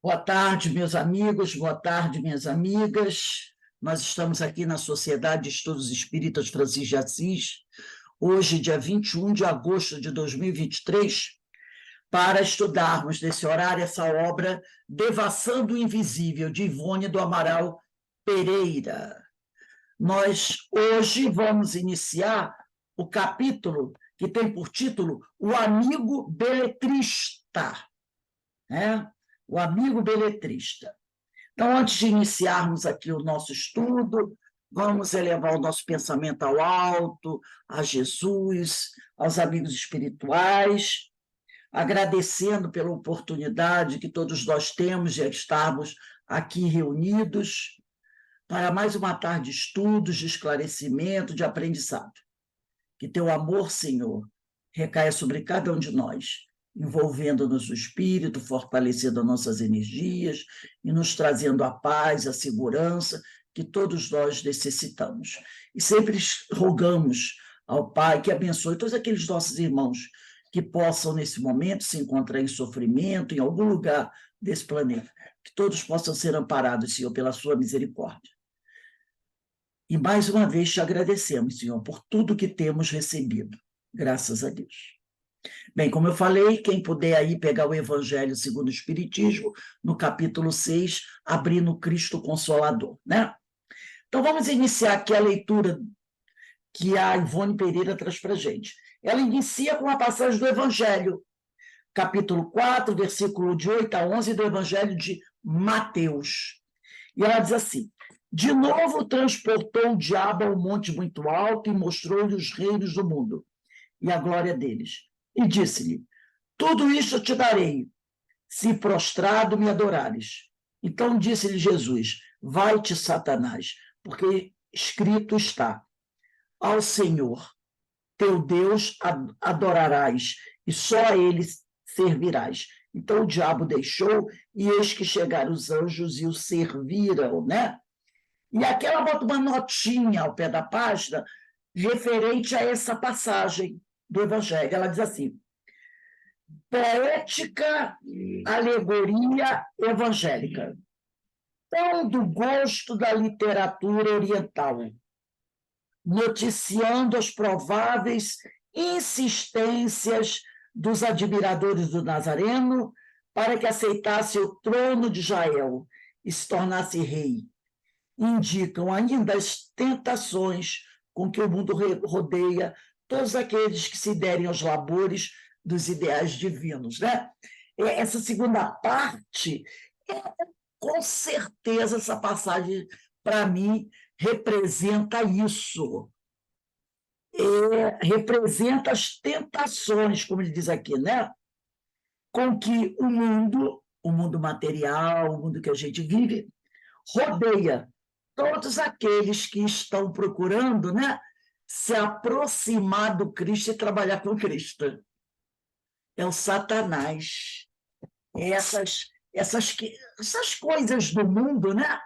Boa tarde, meus amigos, boa tarde, minhas amigas. Nós estamos aqui na Sociedade de Estudos Espíritas Francisco de Assis, hoje, dia 21 de agosto de 2023, para estudarmos nesse horário essa obra Devassando o Invisível, de Ivone do Amaral Pereira. Nós hoje vamos iniciar o capítulo que tem por título O Amigo Beletrista, né? O amigo beletrista. Então, antes de iniciarmos aqui o nosso estudo, vamos elevar o nosso pensamento ao alto, a Jesus, aos amigos espirituais, agradecendo pela oportunidade que todos nós temos de estarmos aqui reunidos para mais uma tarde de estudos, de esclarecimento, de aprendizado. Que teu amor, Senhor, recaia sobre cada um de nós, envolvendo-nos no espírito, fortalecendo as nossas energias e nos trazendo a paz, a segurança que todos nós necessitamos. E sempre rogamos ao Pai que abençoe todos aqueles nossos irmãos que possam, nesse momento, se encontrar em sofrimento, em algum lugar desse planeta, que todos possam ser amparados, Senhor, pela sua misericórdia. E mais uma vez te agradecemos, Senhor, por tudo que temos recebido. Graças a Deus. Bem, como eu falei, quem puder aí pegar o Evangelho segundo o Espiritismo, no capítulo 6, abrindo Cristo Consolador, né? Então vamos iniciar aqui a leitura que a Ivone Pereira traz para a gente. Ela inicia com a passagem do Evangelho, capítulo 4, versículo de 8 a 11 do Evangelho de Mateus. E ela diz assim: de novo transportou o diabo ao monte muito alto e mostrou-lhe os reinos do mundo e a glória deles. E disse-lhe: tudo isto te darei, se prostrado me adorares. Então disse-lhe Jesus: vai-te, Satanás, porque escrito está: ao Senhor, teu Deus, adorarás, e só a ele servirás. Então o diabo deixou, e eis que chegaram os anjos e o serviram, né? E aqui ela bota uma notinha ao pé da página referente a essa passagem do Evangelho. Ela diz assim: poética, alegoria evangélica. Tão do gosto da literatura oriental, noticiando as prováveis insistências dos admiradores do Nazareno para que aceitasse o trono de Israel e se tornasse rei. Indicam ainda as tentações com que o mundo rodeia todos aqueles que se derem aos labores dos ideais divinos, né? Essa segunda parte, com certeza, essa passagem, para mim, representa isso. Representa as tentações, como ele diz aqui, né? Com que o mundo material, o mundo que a gente vive, rodeia todos aqueles que estão procurando, né, se aproximar do Cristo e trabalhar com Cristo. É o Satanás. Essas coisas do mundo, né?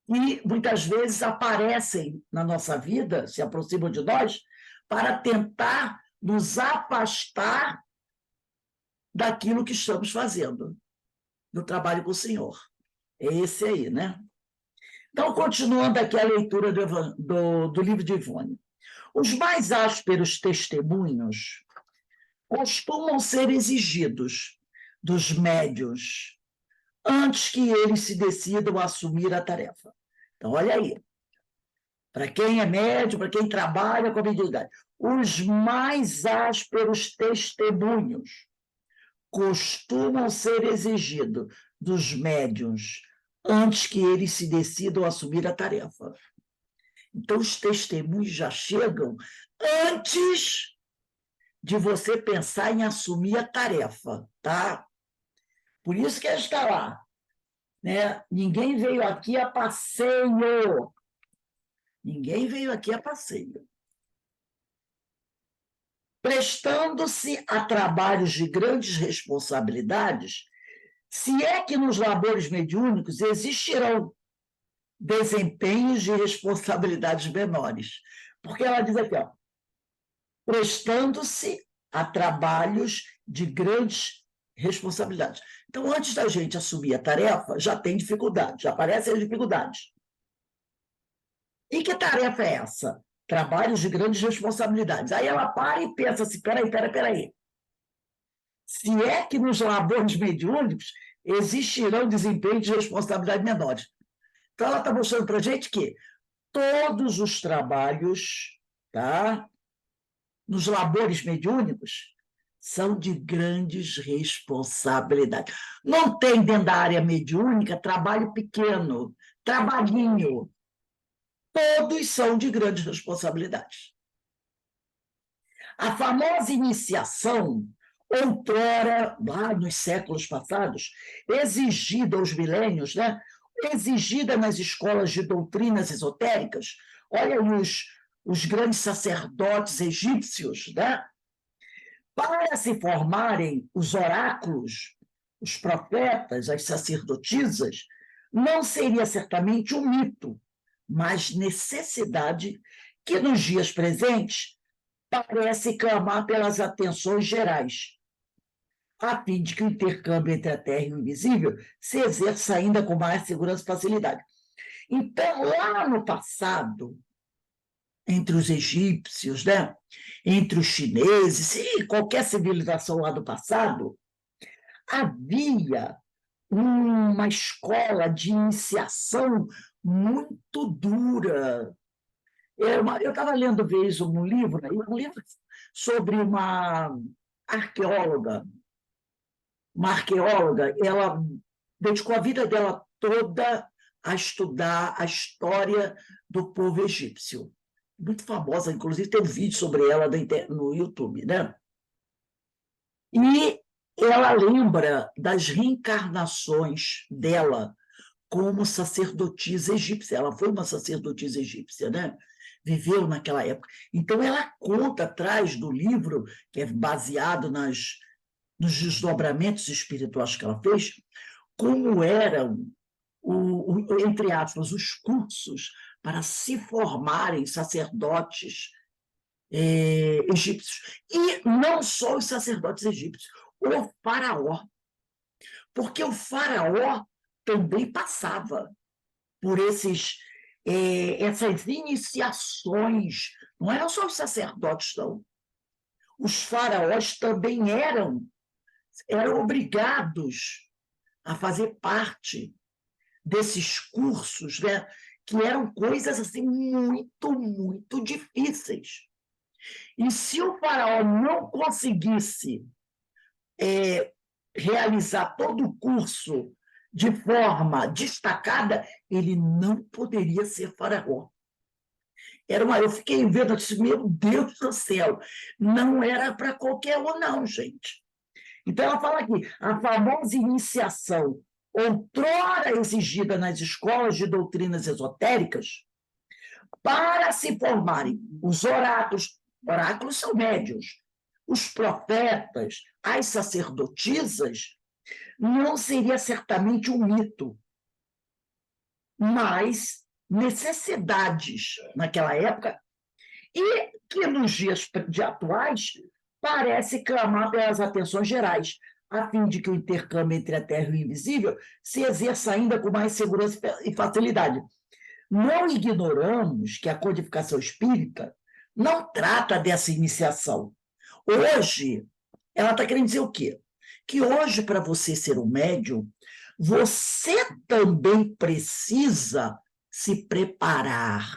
E muitas vezes aparecem na nossa vida, se aproximam de nós, para tentar nos afastar daquilo que estamos fazendo, do trabalho com o Senhor. É esse aí, né? Então, continuando aqui a leitura do livro de Ivone. Os mais ásperos testemunhos costumam ser exigidos dos médiuns antes que eles se decidam a assumir a tarefa. Então, olha aí. Para quem é médium, para quem trabalha com a mediunidade, os mais ásperos testemunhos costumam ser exigidos dos médiuns antes que eles se decidam a assumir a tarefa. Então, os testemunhos já chegam antes de você pensar em assumir a tarefa, tá? Por isso que está lá, né? Ninguém veio aqui a passeio. Ninguém veio aqui a passeio. Prestando-se a trabalhos de grandes responsabilidades, se é que nos labores mediúnicos existirão desempenhos de responsabilidades menores. Porque ela diz aqui, ó, prestando-se a trabalhos de grandes responsabilidades. Então, antes da gente assumir a tarefa, já tem dificuldade, já aparecem as dificuldades. E que tarefa é essa? Trabalhos de grandes responsabilidades. Aí ela para e pensa assim, peraí. Se é que nos labores mediúnicos existirão desempenhos de responsabilidade menores. Então, ela está mostrando para a gente que todos os trabalhos, tá, nos labores mediúnicos são de grandes responsabilidades. Não tem dentro da área mediúnica trabalho pequeno, trabalhinho. Todos são de grandes responsabilidades. A famosa iniciação, outrora, lá nos séculos passados, exigida aos milênios, né? Exigida nas escolas de doutrinas esotéricas. Olha os grandes sacerdotes egípcios, né? Para se formarem os oráculos, os profetas, as sacerdotisas, não seria certamente um mito, mas necessidade que nos dias presentes parece clamar pelas atenções gerais, a fim de que o intercâmbio entre a Terra e o invisível se exerça ainda com mais segurança e facilidade. Então, lá no passado, entre os egípcios, né? Entre os chineses, e qualquer civilização lá do passado, havia uma escola de iniciação muito dura. Eu estava lendo vez um livro sobre arqueóloga, uma arqueóloga, ela dedicou a vida dela toda a estudar a história do povo egípcio. Muito famosa, inclusive tem um vídeo sobre ela no YouTube, né? E ela lembra das reencarnações dela como sacerdotisa egípcia. Ela foi uma sacerdotisa egípcia, né? Viveu naquela época. Então, ela conta atrás do livro, que é baseado nos desdobramentos espirituais que ela fez, como eram, entre aspas, os cursos para se formarem sacerdotes egípcios. E não só os sacerdotes egípcios, o faraó. Porque o faraó também passava por essas iniciações. Não eram só os sacerdotes, não. Os faraós também eram obrigados a fazer parte desses cursos, né, que eram coisas assim muito, muito difíceis. E se o faraó não conseguisse realizar todo o curso de forma destacada, ele não poderia ser faraó. Eu fiquei vendo, eu disse, meu Deus do céu, não era para qualquer um, não, gente. Então, ela fala aqui, a famosa iniciação, outrora exigida nas escolas de doutrinas esotéricas, para se formarem os oráculos são médiuns, os profetas, as sacerdotisas, não seria certamente um mito, mas necessidades naquela época, e que nos dias atuais parece clamar pelas atenções gerais, a fim de que o intercâmbio entre a Terra e o invisível se exerça ainda com mais segurança e facilidade. Não ignoramos que a codificação espírita não trata dessa iniciação. Hoje, ela está querendo dizer o quê? Que hoje, para você ser um médium, você também precisa se preparar.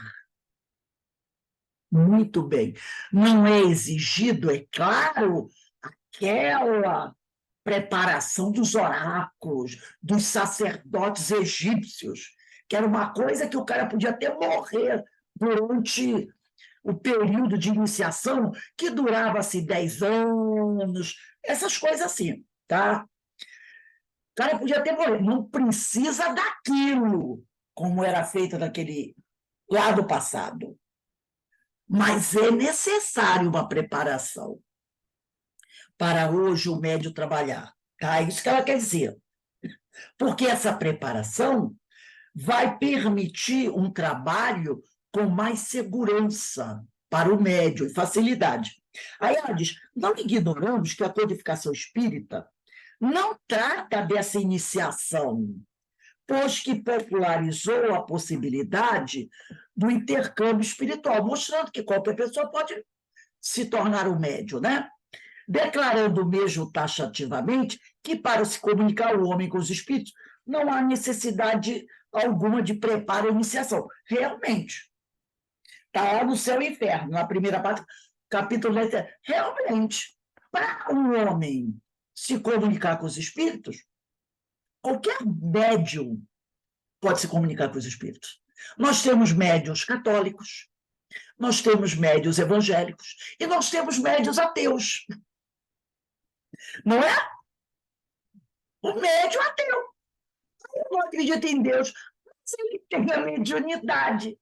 Muito bem. Não é exigido, é claro, aquela preparação dos oráculos, dos sacerdotes egípcios, que era uma coisa que o cara podia até morrer durante o período de iniciação, que durava-se 10 anos, essas coisas assim, tá? O cara podia até morrer, não precisa daquilo, como era feito naquele lá do passado. Mas é necessário uma preparação para hoje o médium trabalhar. Tá? É isso que ela quer dizer. Porque essa preparação vai permitir um trabalho com mais segurança para o médium e facilidade. Aí ela diz, não ignoramos que a codificação espírita não trata dessa iniciação, pois que popularizou a possibilidade do intercâmbio espiritual, mostrando que qualquer pessoa pode se tornar um médium, né? Declarando mesmo taxativamente que para se comunicar o homem com os espíritos não há necessidade alguma de preparo ou iniciação. Realmente, está lá no Céu e Inferno, na primeira parte, capítulo 10. Realmente, para um homem se comunicar com os espíritos, qualquer médium pode se comunicar com os espíritos. Nós temos médiuns católicos, nós temos médiuns evangélicos e nós temos médiuns ateus. Não é? O médium ateu. Eu não acredito em Deus, mas ele tem a mediunidade.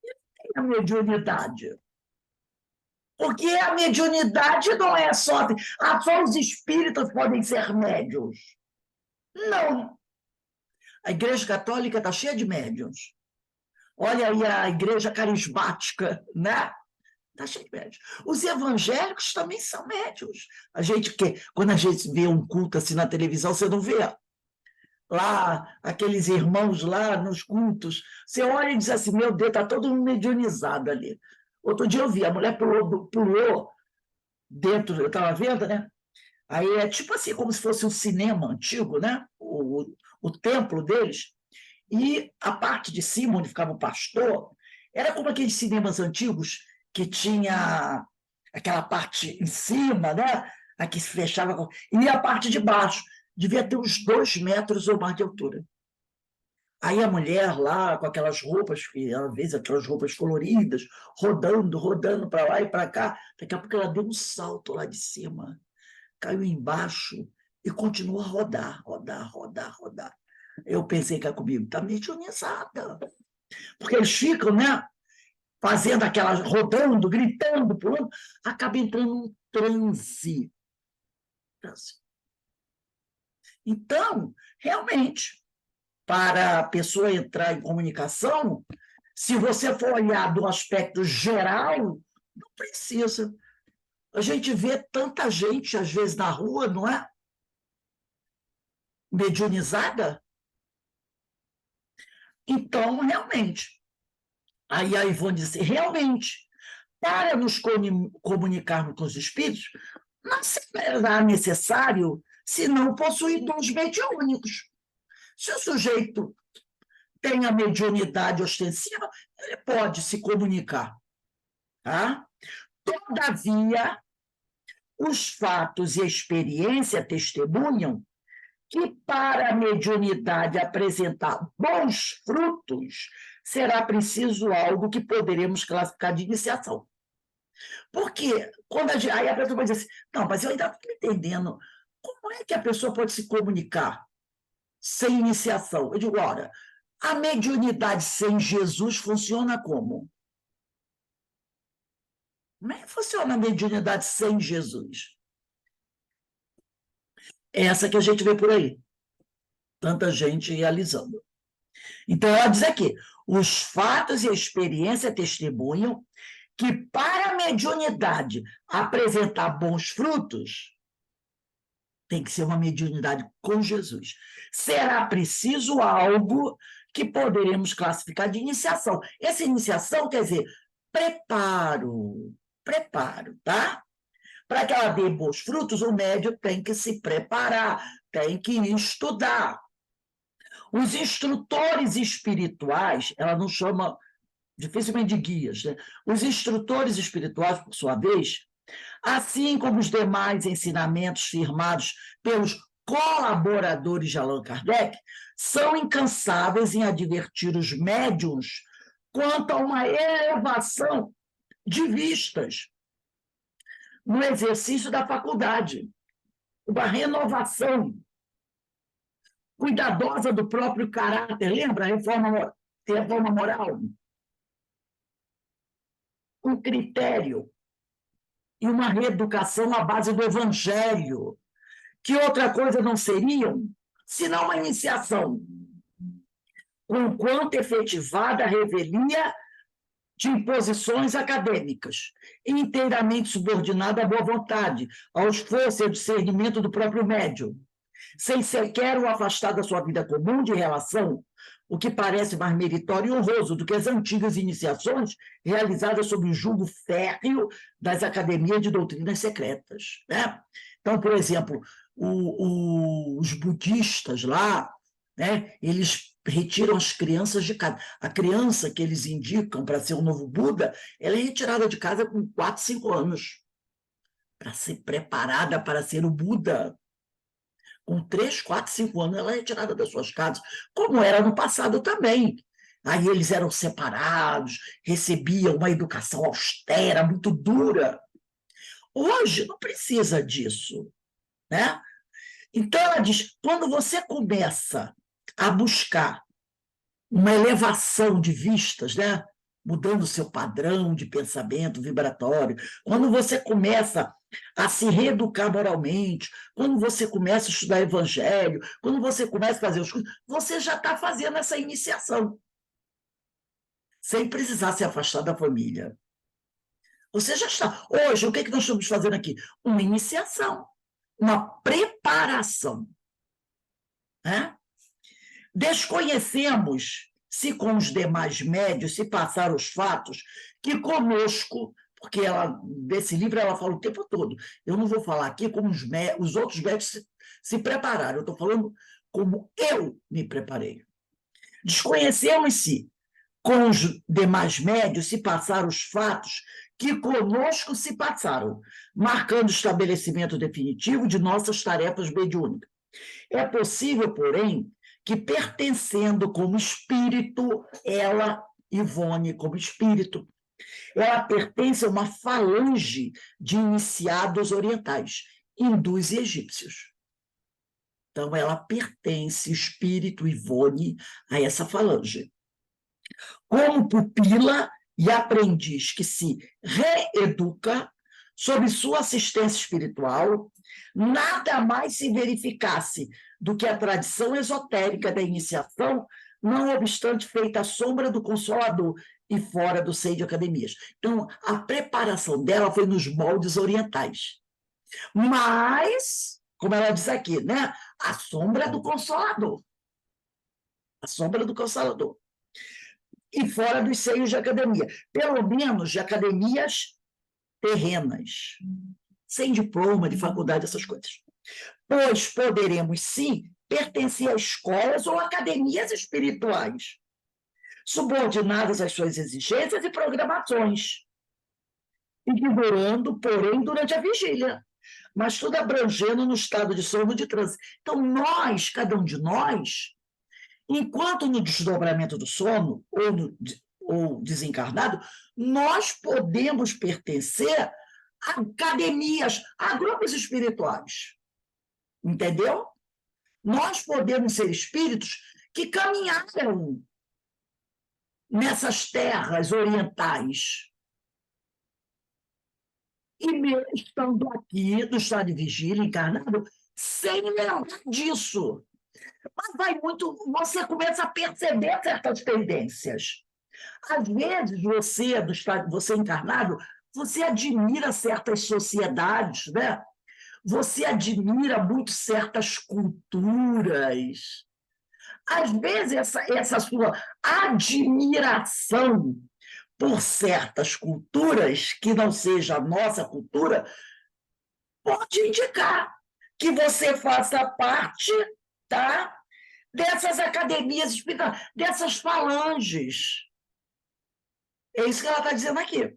Ele tem a mediunidade. Porque a mediunidade não é só os espíritos podem ser médiuns. Não. A Igreja Católica está cheia de médiuns. Olha aí a Igreja Carismática, né? Está cheia de médiuns. Os evangélicos também são médiuns. Quando a gente vê um culto assim na televisão, você não vê lá aqueles irmãos lá nos cultos. Você olha e diz assim, meu Deus, está todo mundo mediunizado ali. Outro dia eu vi, a mulher pulou dentro, eu estava vendo, né? Aí é tipo assim, como se fosse um cinema antigo, né? O templo deles. E a parte de cima, onde ficava o pastor, era como aqueles cinemas antigos que tinha aquela parte em cima, né? Aqui se fechava, e a parte de baixo devia ter uns 2 metros ou mais de altura. Aí a mulher lá, com aquelas roupas, às vezes aquelas roupas coloridas, rodando para lá e para cá, daqui a pouco ela deu um salto lá de cima, caiu embaixo e continuou a rodar. Eu pensei que comigo está mediunizada. Porque eles ficam, né, fazendo aquelas, rodando, gritando, pulando, acaba entrando num transe. Então, realmente, para a pessoa entrar em comunicação, se você for olhar do aspecto geral, não precisa. A gente vê tanta gente, às vezes, na rua, não é? Mediunizada. Então, realmente, aí a Ivone disse, realmente, para nos comunicarmos com os espíritos, não será necessário se não possuir dons mediúnicos. Se o sujeito tem a mediunidade ostensiva, ele pode se comunicar. Tá? Todavia, os fatos e a experiência testemunham que para a mediunidade apresentar bons frutos, será preciso algo que poderemos classificar de iniciação. Porque aí a pessoa vai dizer assim, não, mas eu ainda não estou entendendo, como é que a pessoa pode se comunicar sem iniciação? Eu digo, ora, a mediunidade sem Jesus funciona como? Como é que funciona a mediunidade sem Jesus? Essa que a gente vê por aí. Tanta gente realizando. Então, ela diz aqui, os fatos e a experiência testemunham que para a mediunidade apresentar bons frutos, tem que ser uma mediunidade com Jesus. Será preciso algo que poderemos classificar de iniciação. Essa iniciação quer dizer preparo, tá? Para que ela dê bons frutos, o médium tem que se preparar, tem que estudar. Os instrutores espirituais, ela não chama dificilmente de guias, né? Os instrutores espirituais, por sua vez, assim como os demais ensinamentos firmados pelos colaboradores de Allan Kardec, são incansáveis em advertir os médiuns quanto a uma elevação de vistas no exercício da faculdade, uma renovação cuidadosa do próprio caráter. Lembra a reforma moral? Um critério e uma reeducação à base do evangelho. Que outra coisa não seriam, senão uma iniciação, enquanto efetivada a revelia de imposições acadêmicas, inteiramente subordinada à boa vontade, ao esforço e ao discernimento do próprio médium, sem sequer o afastar da sua vida comum de relação, o que parece mais meritório e honroso do que as antigas iniciações realizadas sob o julgo férreo das academias de doutrinas secretas, né? Então, por exemplo, os budistas lá, né, eles retiram as crianças de casa. A criança que eles indicam para ser o novo Buda, ela é retirada de casa com 4, 5 anos, para ser preparada para ser o Buda. Com 3, 4, 5 anos, ela é retirada das suas casas, como era no passado também. Aí eles eram separados, recebiam uma educação austera, muito dura. Hoje não precisa disso, né? Então, ela diz, quando você começa a buscar uma elevação de vistas, né? Mudando o seu padrão de pensamento vibratório, quando você começa a se reeducar moralmente, quando você começa a estudar evangelho, quando você começa a fazer os cursos, você já está fazendo essa iniciação, sem precisar se afastar da família. Você já está. Hoje, o que nós estamos fazendo aqui? Uma iniciação, uma preparação, né? Desconhecemos se com os demais médios se passaram os fatos que conosco, porque desse livro ela fala o tempo todo, eu não vou falar aqui como os outros médios se prepararam, eu estou falando como eu me preparei. Desconhecemos se com os demais médios se passaram os fatos que conosco se passaram, marcando o estabelecimento definitivo de nossas tarefas mediúnicas. É possível, porém, que pertencendo como espírito, ela, Ivone, como espírito, ela pertence a uma falange de iniciados orientais, hindus e egípcios. Então, ela pertence, espírito Ivone, a essa falange. Como pupila e aprendiz que se reeduca sob sua assistência espiritual, nada mais se verificasse do que a tradição esotérica da iniciação, não obstante feita à sombra do Consolador e fora do seio de academias. Então, a preparação dela foi nos moldes orientais. Mas, como ela diz aqui, né? A sombra do Consolador. A sombra do Consolador. E fora dos seios de academia. Pelo menos de academias terrenas, sem diploma de faculdade, essas coisas. Pois poderemos, sim, pertencer a escolas ou academias espirituais, subordinadas às suas exigências e programações, ignorando, porém, durante a vigília, mas tudo abrangendo no estado de sono de transe. Então, nós, cada um de nós, enquanto no desdobramento do sono, ou desencarnado, nós podemos pertencer a academias, a grupos espirituais. Entendeu? Nós podemos ser espíritos que caminharam nessas terras orientais. E mesmo estando aqui, no estado de vigília, encarnado, sem lembrar disso. Mas vai muito, você começa a perceber certas tendências. Às vezes, você encarnado, você admira certas sociedades, né? Você admira muito certas culturas. Às vezes, essa sua admiração por certas culturas, que não seja a nossa cultura, pode indicar que você faça parte, tá, dessas academias espirituais, dessas falanges. É isso que ela está dizendo aqui.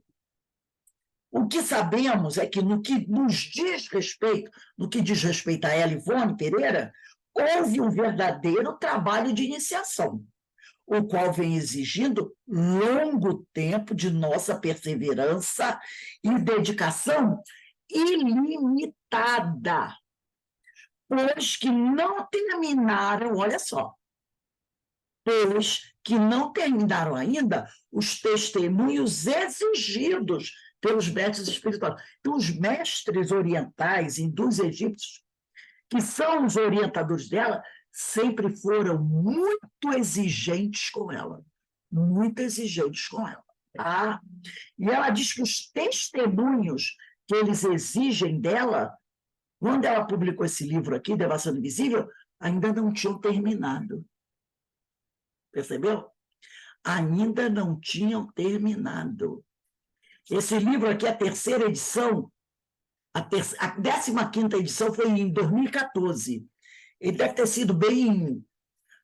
O que sabemos é que no que diz respeito a ela, Ivone Pereira, houve um verdadeiro trabalho de iniciação, o qual vem exigindo longo tempo de nossa perseverança e dedicação ilimitada, pois que não terminaram, olha só, pois que não terminaram ainda os testemunhos exigidos pelos mestres espirituais. Então, os mestres orientais, hindus e egípcios, que são os orientadores dela, sempre foram muito exigentes com ela. Muito exigentes com ela. Tá? E ela diz que os testemunhos que eles exigem dela, quando ela publicou esse livro aqui, Devastação Invisível, ainda não tinham terminado. Percebeu? Ainda não tinham terminado. Esse livro aqui, a terceira edição, a 15ª edição foi em 2014. Ele deve ter sido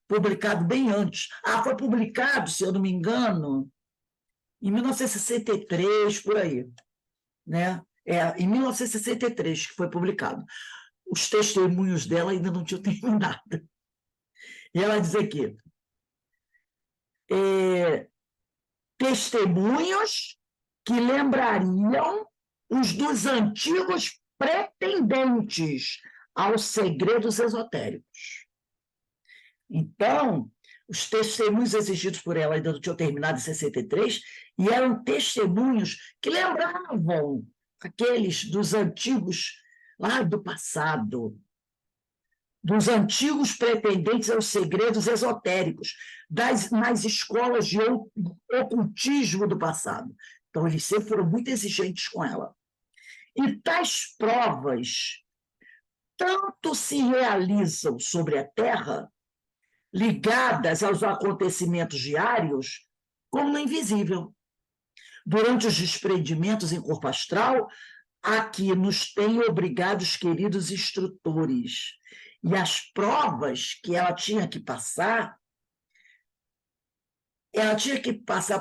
publicado bem antes. Foi publicado, se eu não me engano, em 1963, por aí. Né? Em 1963 que foi publicado. Os testemunhos dela ainda não tinham terminado. E ela diz aqui, testemunhos que lembrariam os dos antigos pretendentes aos segredos esotéricos. Então, os testemunhos exigidos por ela ainda não tinham terminado em 63, e eram testemunhos que lembravam aqueles dos antigos, lá do passado, dos antigos pretendentes aos segredos esotéricos, nas escolas de ocultismo do passado. Então, eles sempre foram muito exigentes com ela. E tais provas tanto se realizam sobre a Terra, ligadas aos acontecimentos diários, como no invisível. Durante os desprendimentos em corpo astral, a que nos têm obrigados queridos instrutores. E as provas que ela tinha que passar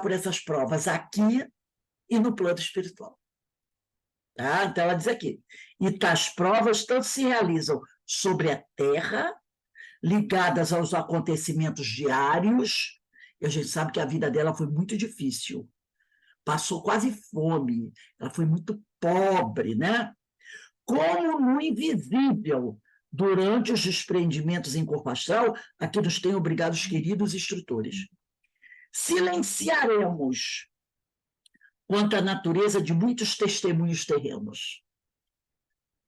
por essas provas aqui e no plano espiritual. Tá? Então, ela diz aqui, e tais provas tanto se realizam sobre a Terra, ligadas aos acontecimentos diários, e a gente sabe que a vida dela foi muito difícil, passou quase fome, ela foi muito pobre, né? Como no invisível, durante os desprendimentos em corpo astral, a que nos têm obrigado os queridos instrutores. Silenciaremos quanto à natureza de muitos testemunhos terrenos.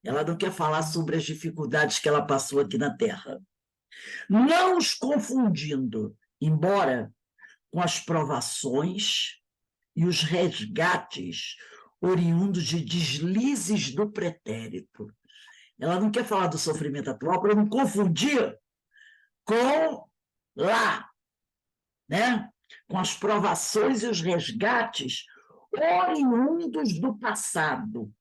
Ela não quer falar sobre as dificuldades que ela passou aqui na Terra. Não os confundindo, embora com as provações e os resgates oriundos de deslizes do pretérito. Ela não quer falar do sofrimento atual para não confundir com lá, né? Com as provações e os resgates oriundos do passado,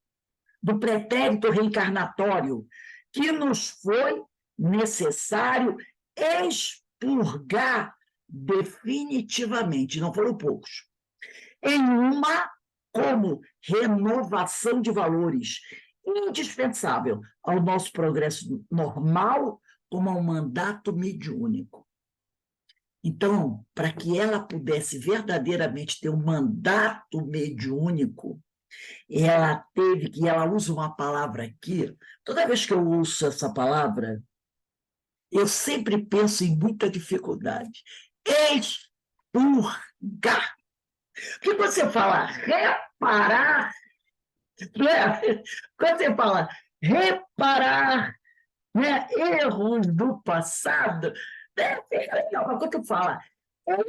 do pretérito reencarnatório, que nos foi necessário expurgar definitivamente, não foram poucos, em uma como renovação de valores indispensável ao nosso progresso normal, como ao mandato mediúnico. Então, para que ela pudesse verdadeiramente ter um mandato mediúnico, ela usa uma palavra aqui, toda vez que eu ouço essa palavra, eu sempre penso em muita dificuldade. Expurgar. Porque quando você fala reparar, né? Quando você fala reparar, né, erros do passado, né, fica legal. Mas quando tu fala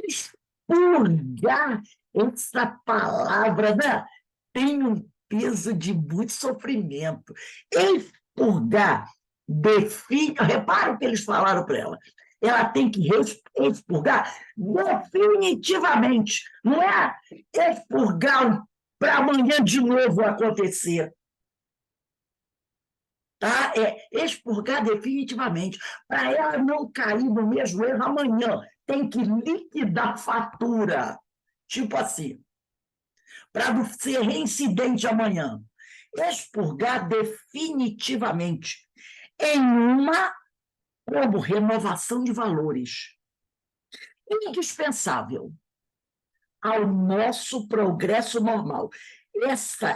expurgar, essa palavra, né, tem um peso de muito sofrimento. Expurgar define. Repara o que eles falaram para ela. Ela tem que expurgar definitivamente. Não é expurgar para amanhã de novo acontecer. Tá? É expurgar definitivamente. Para ela não cair no mesmo erro amanhã, tem que liquidar fatura. Tipo assim. Para não ser reincidente amanhã. Expurgar definitivamente. Em uma como renovação de valores. Indispensável ao nosso progresso normal.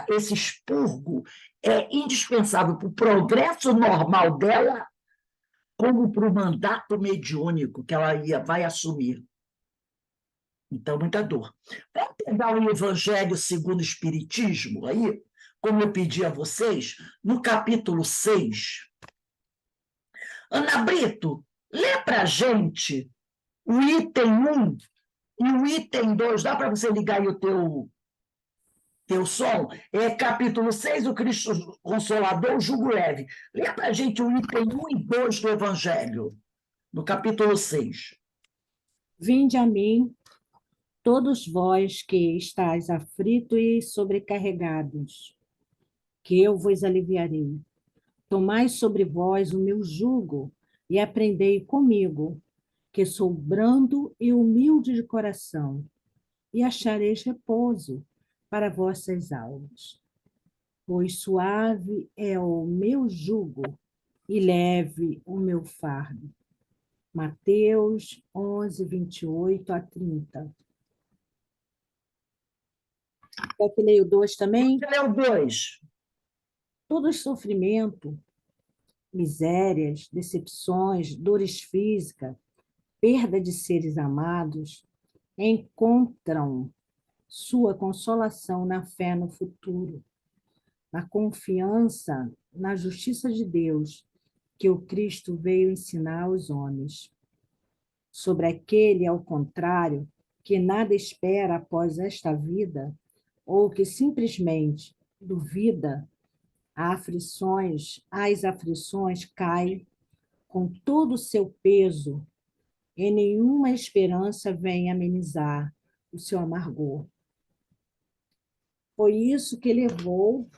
Esse expurgo é indispensável para o progresso normal dela, como para o mandato mediúnico que ela vai assumir. Então, muita dor. Vamos pegar o Evangelho segundo o Espiritismo, aí, como eu pedi a vocês, no capítulo 6. Ana Brito, lê para a gente o item 1 E o item 2, dá para você ligar aí o teu som? É capítulo 6, o Cristo Consolador, o jugo leve. Lê para a gente o item 1 e 2 do Evangelho, no capítulo 6. Vinde a mim, todos vós que estáis aflitos e sobrecarregados, que eu vos aliviarei. Tomai sobre vós o meu jugo e aprendei comigo, que sou brando e humilde de coração, e achareis repouso para vossas almas. Pois suave é o meu jugo e leve o meu fardo. Mateus 11, 28 a 30. Quer que leia o 2 também? Lê o 2. Todo sofrimento, misérias, decepções, dores físicas, perda de seres amados, encontram sua consolação na fé no futuro, na confiança na justiça de Deus que o Cristo veio ensinar aos homens. Sobre aquele, ao contrário, que nada espera após esta vida, ou que simplesmente duvida, as aflições caem com todo o seu peso e nenhuma esperança vem amenizar o seu amargor. Foi isso que levou...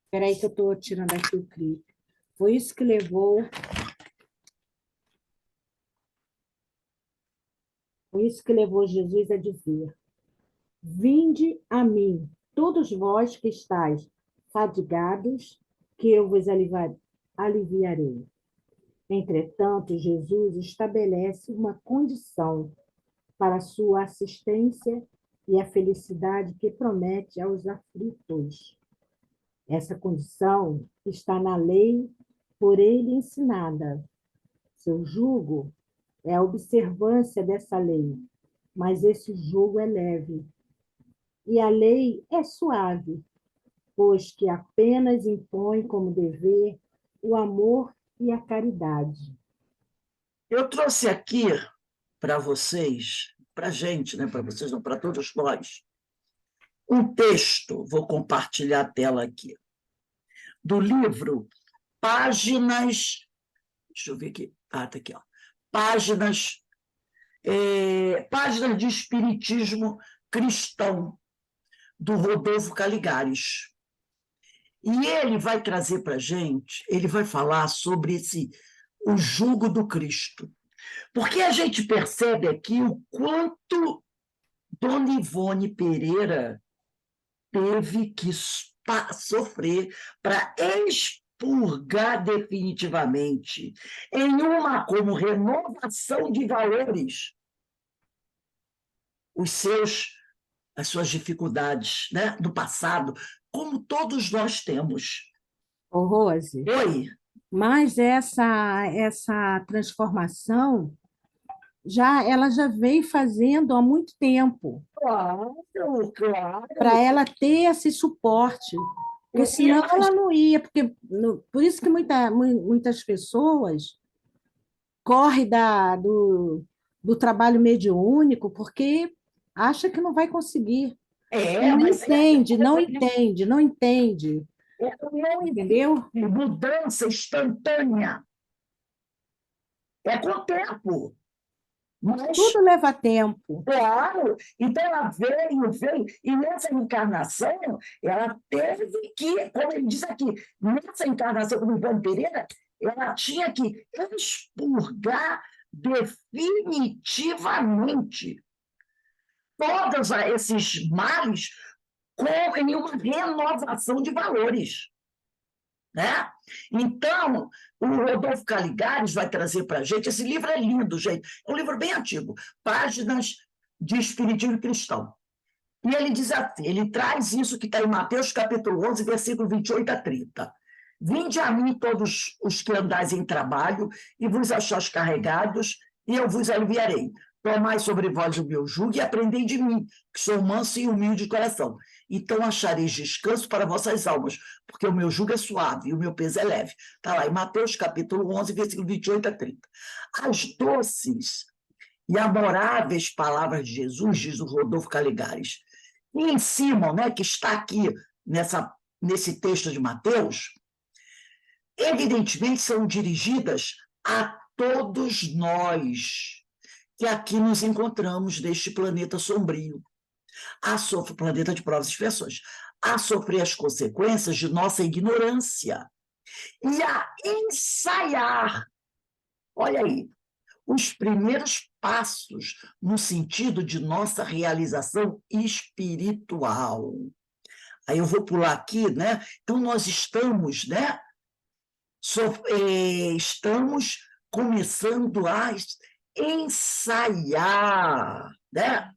Espera aí que eu estou tirando aqui o clipe. Foi isso que levou... Foi isso que levou Jesus a dizer: vinde a mim, todos vós que estáis fadigados, que eu vos aliviarei. Entretanto, Jesus estabelece uma condição para a sua assistência e a felicidade que promete aos aflitos. Essa condição está na lei por ele ensinada. Seu jugo é a observância dessa lei, mas esse jugo é leve. E a lei é suave, pois que apenas impõe como dever o amor e a caridade. Eu trouxe aqui para vocês, para a gente, né? Para vocês, não, para todos nós, um texto, vou compartilhar a tela aqui, do livro Páginas. Deixa eu ver aqui. Ah, está aqui, ó. Páginas de Espiritismo Cristão, do Rodolfo Caligares. E ele vai trazer para a gente, ele vai falar sobre o jugo do Cristo. Porque a gente percebe aqui o quanto Dona Ivone Pereira teve que sofrer para expurgar definitivamente, em uma como renovação de valores, as suas dificuldades, né, do passado, como todos nós temos. Ô, Rose, Oi? mas essa transformação ela já vem fazendo há muito tempo, Claro, claro. para ela ter esse suporte, porque senão ela não ia, porque por isso que muitas pessoas correm do trabalho mediúnico, porque acha que não vai conseguir. Não Mas entende, não entende, não entende. Entendeu? Mudança instantânea. É com o tempo. Mas, Tudo leva tempo. claro, então ela veio, e nessa encarnação, ela teve que, como ele diz aqui, nessa encarnação do Ivone Pereira, ela tinha que expurgar definitivamente todos esses males em uma renovação de valores. Né? Então, o Rodolfo Caligares vai trazer para a gente, esse livro é lindo, gente, é um livro bem antigo, Páginas de Espiritismo Cristão. E ele diz assim, ele traz isso que está em Mateus capítulo 11, versículo 28 a 30. Vinde a mim todos os que andais em trabalho e vos achais carregados, e eu vos aliviarei. Tomai sobre vós o meu jugo e aprendei de mim, que sou manso e humilde de coração. Então achareis descanso para vossas almas, porque o meu jugo é suave e o meu peso é leve. Está lá em Mateus capítulo 11, versículo 28 a 30. As doces e amoráveis palavras de Jesus, diz o Rodolfo Caligares, e ensinam, né, que está aqui nesse texto de Mateus, evidentemente são dirigidas a todos nós que aqui nos encontramos neste planeta sombrio, planeta de provas e expiações, a sofrer as consequências de nossa ignorância e a ensaiar, olha aí, os primeiros passos no sentido de nossa realização espiritual. Aí eu vou pular aqui, né? Então, nós estamos, né? Estamos começando a ensaiar, né?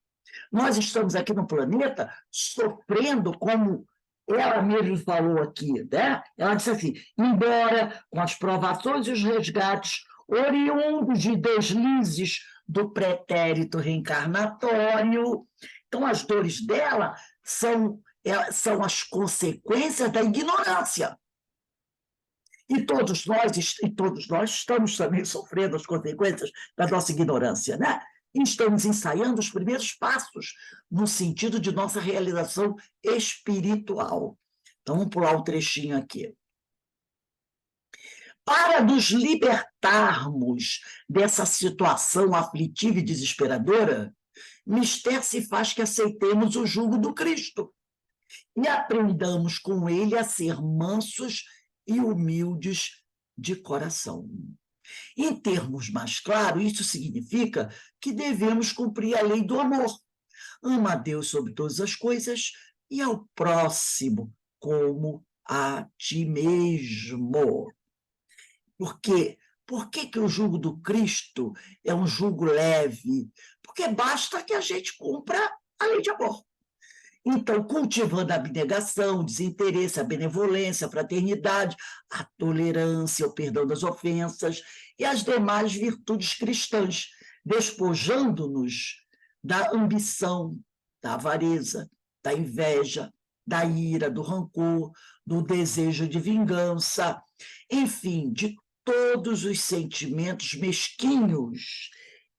Nós estamos aqui no planeta sofrendo, como ela mesma falou aqui, né? Ela disse assim, embora com as provações e os resgates oriundos de deslizes do pretérito reencarnatório, então as dores dela são as consequências da ignorância. E todos nós estamos também sofrendo as consequências da nossa ignorância, né? E estamos ensaiando os primeiros passos no sentido de nossa realização espiritual. Então, vamos pular um trechinho aqui. Para nos libertarmos dessa situação aflitiva e desesperadora, mister se faz que aceitemos o jugo do Cristo e aprendamos com ele a ser mansos e humildes de coração. Em termos mais claros, isso significa que devemos cumprir a lei do amor. Ama a Deus sobre todas as coisas e ao próximo como a ti mesmo. Por quê? Por que o jugo do Cristo é um jugo leve? Porque basta que a gente cumpra a lei de amor. Então, cultivando a abnegação, o desinteresse, a benevolência, a fraternidade, a tolerância, o perdão das ofensas e as demais virtudes cristãs, despojando-nos da ambição, da avareza, da inveja, da ira, do rancor, do desejo de vingança, enfim, de todos os sentimentos mesquinhos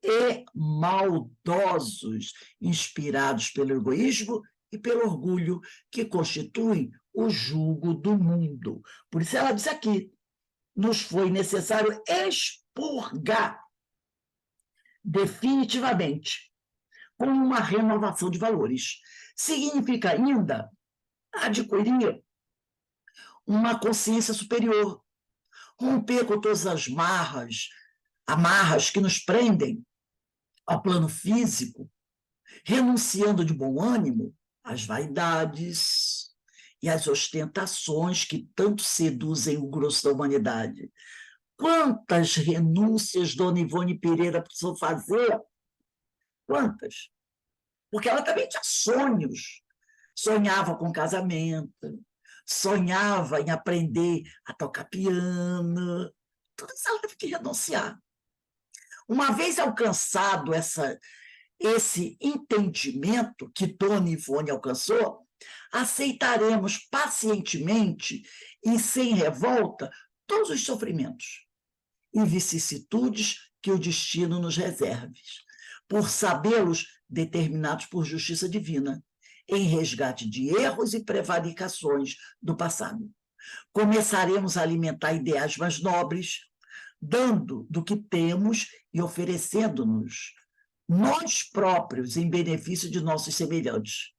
e maldosos inspirados pelo egoísmo e pelo orgulho que constituem o jugo do mundo. Por isso ela diz aqui, nos foi necessário expurgar definitivamente com uma renovação de valores. Significa ainda adquirir uma consciência superior, romper com todas as amarras que nos prendem ao plano físico, renunciando de bom ânimo às vaidades e às ostentações que tanto seduzem o grosso da humanidade. Quantas renúncias Dona Ivone Pereira precisou fazer? Quantas? Porque ela também tinha sonhos. Sonhava com casamento, sonhava em aprender a tocar piano. Tudo isso ela teve que renunciar. Uma vez alcançado esse entendimento que Dona Ivone alcançou, aceitaremos pacientemente e sem revolta todos os sofrimentos e vicissitudes que o destino nos reserve, por sabê-los determinados por justiça divina, em resgate de erros e prevaricações do passado. Começaremos a alimentar ideais mais nobres, dando do que temos e oferecendo-nos nós próprios em benefício de nossos semelhantes.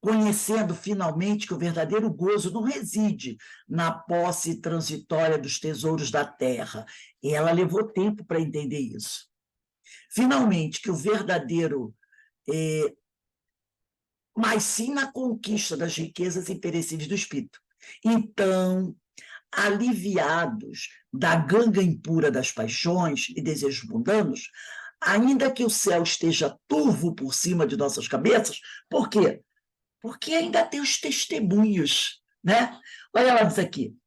Conhecendo finalmente que o verdadeiro gozo não reside na posse transitória dos tesouros da terra. E ela levou tempo para entender isso. Finalmente, que o verdadeiro, mas sim na conquista das riquezas imperecíveis do espírito. Então, aliviados da ganga impura das paixões e desejos mundanos, ainda que o céu esteja turvo por cima de nossas cabeças, por quê? Porque ainda tem os testemunhos, né? Olha, ela diz aqui,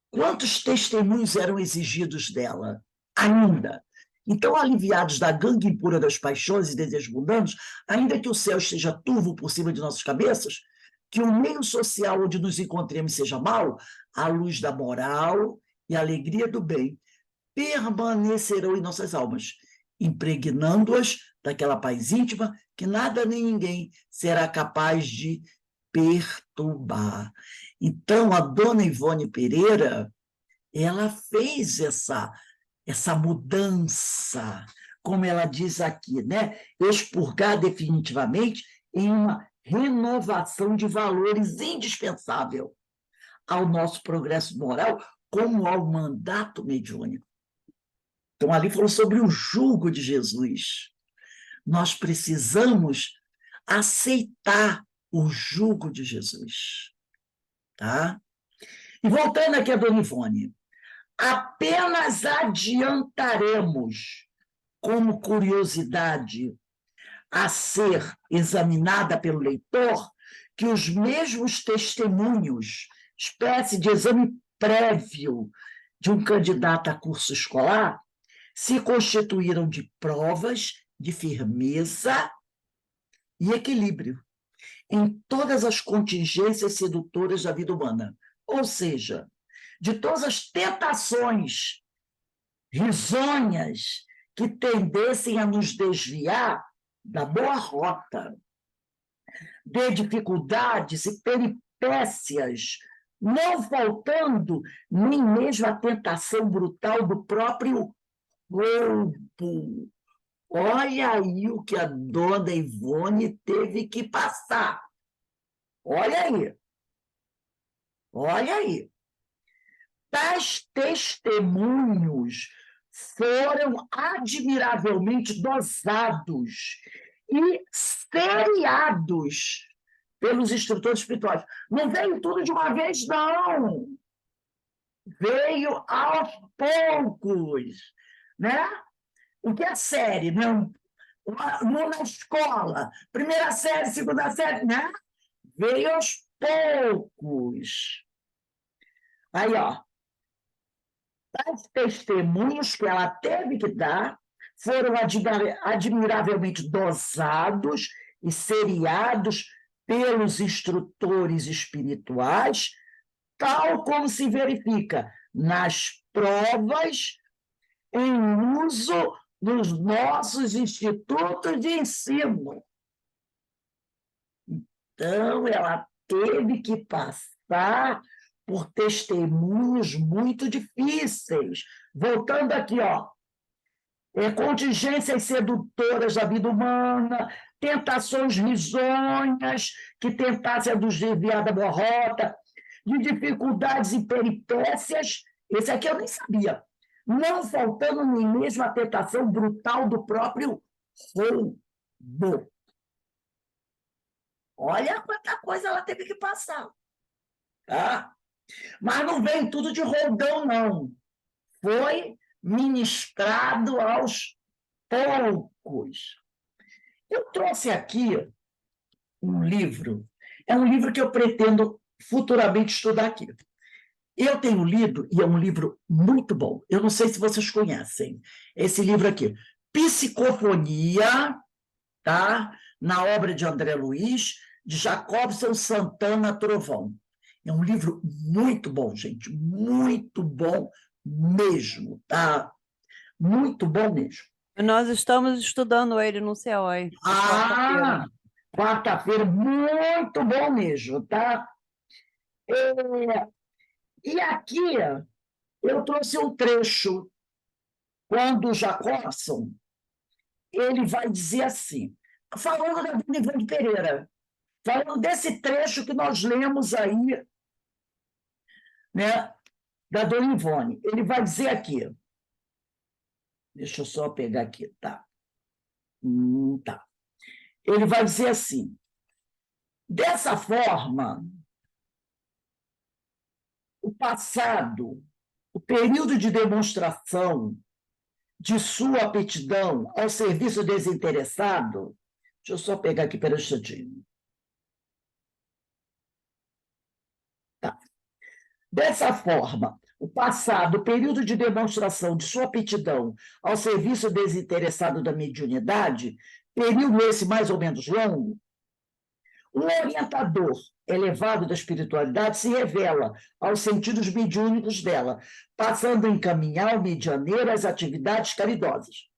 quantos testemunhos eram exigidos dela? Ainda. Então, aliviados da gangue impura das paixões e desejos mundanos, ainda que o céu esteja turvo por cima de nossas cabeças, que o meio social onde nos encontremos seja mau, a luz da moral e a alegria do bem permanecerão em nossas almas, impregnando-as daquela paz íntima que nada nem ninguém será capaz de perturbar. Então, a dona Ivone Pereira, ela fez essa mudança, como ela diz aqui, né? Expurgar definitivamente em uma renovação de valores indispensável ao nosso progresso moral, como ao mandato mediúnico. Então, ali falou sobre o jugo de Jesus. Nós precisamos aceitar o jugo de Jesus. Tá? E voltando aqui a Dona Ivone, apenas adiantaremos, como curiosidade a ser examinada pelo leitor, que os mesmos testemunhos, espécie de exame prévio de um candidato a curso escolar, se constituíram de provas de firmeza e equilíbrio em todas as contingências sedutoras da vida humana. Ou seja, de todas as tentações risonhas que tendessem a nos desviar da boa rota, de dificuldades e peripécias, não faltando nem mesmo a tentação brutal do próprio roubo. Olha aí o que a dona Ivone teve que passar. Olha aí. Olha aí. Tais testemunhos foram admiravelmente dosados e seriados pelos instrutores espirituais. Não veio tudo de uma vez, não. Veio aos poucos, né? O que é série? Não, na escola, primeira série, segunda série, né? Veio aos poucos. Aí, ó, tais testemunhos que ela teve que dar foram admiravelmente dosados e seriados pelos instrutores espirituais, tal como se verifica nas provas em uso nos nossos institutos de ensino. Então, ela teve que passar por testemunhos muito difíceis. Voltando aqui, ó, contingências sedutoras da vida humana, tentações risonhas que tentassem a nos desviar da boa rota, de dificuldades e peripécias, esse aqui eu nem sabia, não faltando nem mesmo a tentação brutal do próprio roubo. Olha quanta coisa ela teve que passar. Tá? Mas não vem tudo de roldão, não. Foi ministrado aos poucos. Eu trouxe aqui um livro, é um livro que eu pretendo futuramente estudar aqui. Eu tenho lido, e é um livro muito bom, eu não sei se vocês conhecem, esse livro aqui, Psicofonia, tá? Na obra de André Luiz, de Jacobson Santana Trovão. É um livro muito bom, gente, muito bom mesmo, tá? Muito bom mesmo. Nós estamos estudando ele no CEOI. Quarta-feira, muito bom mesmo, tá? E aqui eu trouxe um trecho, quando o Jacobson, ele vai dizer assim, falando da Dona Ivone Pereira, falando desse trecho que nós lemos aí, né, da Dona Ivone, ele vai dizer aqui, deixa eu só pegar aqui, tá? Tá. Ele vai dizer assim, dessa forma, o passado, o período de demonstração de sua aptidão ao serviço desinteressado, deixa eu só pegar aqui, pera um instantinho. Tá. Dessa forma, o passado, o período de demonstração de sua aptidão ao serviço desinteressado da mediunidade, período esse mais ou menos longo, um orientador elevado da espiritualidade se revela aos sentidos mediúnicos dela, passando a encaminhar o medianeiro às atividades caridosas.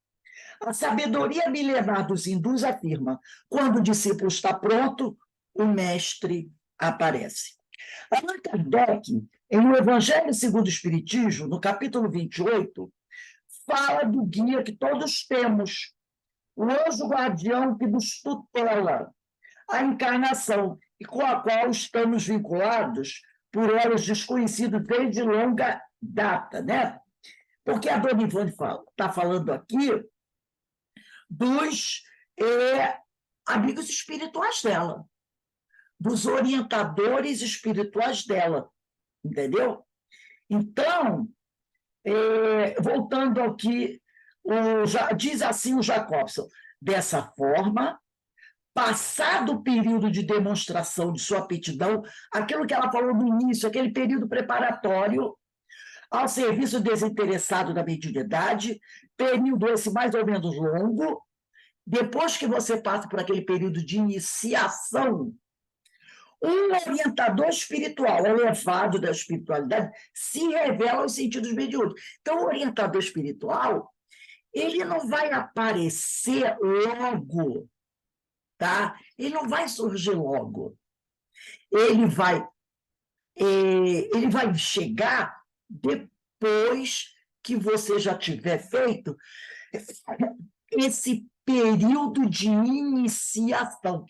A sabedoria milenar dos hindus afirma: quando o discípulo está pronto, o mestre aparece. Allan Kardec, em O Evangelho segundo o Espiritismo, no capítulo 28, fala do guia que todos temos, o anjo guardião que nos tutela, a encarnação, e com a qual estamos vinculados por elos desconhecidos desde longa data, né? Porque a dona Ivone está falando aqui dos amigos espirituais dela, dos orientadores espirituais dela, entendeu? Então, voltando ao que diz assim o Jacobson, dessa forma, passado o período de demonstração de sua aptidão, aquilo que ela falou no início, aquele período preparatório ao serviço desinteressado da mediunidade, período esse mais ou menos longo, depois que você passa por aquele período de iniciação, um orientador espiritual elevado da espiritualidade se revela aos sentidos mediúnicos. Então, o orientador espiritual, ele não vai aparecer logo, tá? Ele não vai surgir logo. Ele vai chegar depois que você já tiver feito esse período de iniciação.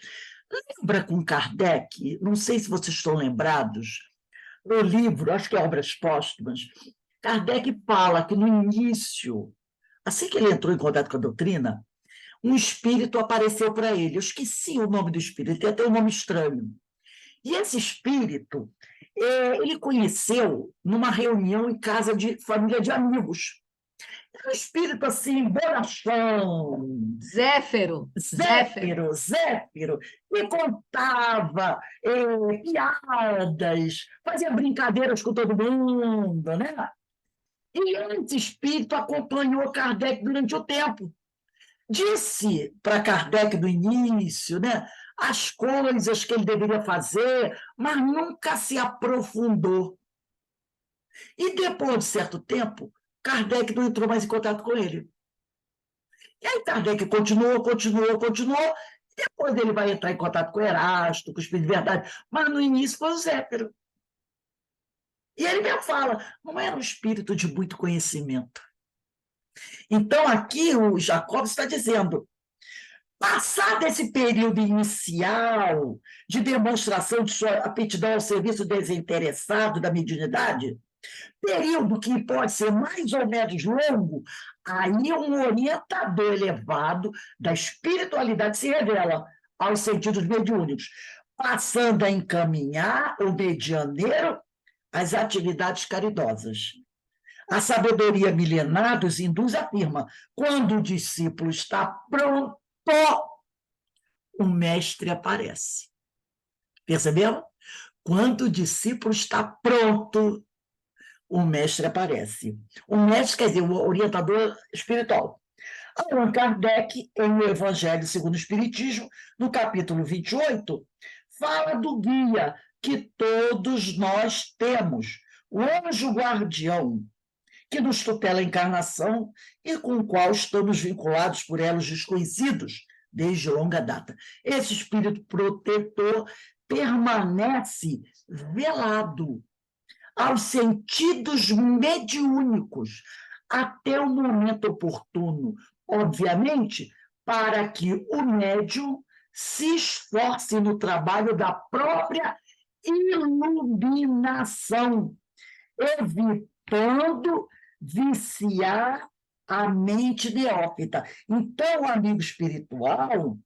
Lembra com Kardec, não sei se vocês estão lembrados, no livro, acho que é Obras Póstumas, Kardec fala que no início, assim que ele entrou em contato com a doutrina, um espírito apareceu para ele. Eu esqueci o nome do espírito, tem até um nome estranho. E esse espírito, ele conheceu numa reunião em casa de família de amigos. Era um espírito assim, bonachão. Zéfiro. Zéfiro, e contava piadas, fazia brincadeiras com todo mundo, né? E esse espírito acompanhou Kardec durante o tempo. Disse para Kardec no início, né, as coisas que ele deveria fazer, mas nunca se aprofundou. E depois de certo tempo, Kardec não entrou mais em contato com ele. E aí Kardec continuou, e depois ele vai entrar em contato com Erasto, com o Espírito de Verdade, mas no início foi o Zéfiro. E ele mesmo fala, não era um espírito de muito conhecimento. Então, aqui o Jacob está dizendo, passado esse período inicial de demonstração de sua aptidão ao serviço desinteressado da mediunidade, período que pode ser mais ou menos longo, aí um orientador elevado da espiritualidade se revela aos sentidos mediúnicos, passando a encaminhar o medianeiro às atividades caridosas. A sabedoria milenar dos hindus afirma: quando o discípulo está pronto, o mestre aparece. Perceberam? Quando o discípulo está pronto, o mestre aparece. O mestre quer dizer o orientador espiritual. Allan Kardec, em O Evangelho segundo o Espiritismo, no capítulo 28, fala do guia que todos nós temos, o anjo guardião, que nos tutela a encarnação e com o qual estamos vinculados por elos desconhecidos desde longa data. Esse espírito protetor permanece velado aos sentidos mediúnicos até o momento oportuno, obviamente, para que o médium se esforce no trabalho da própria iluminação, evitando viciar a mente neófita. Então, o amigo espiritual,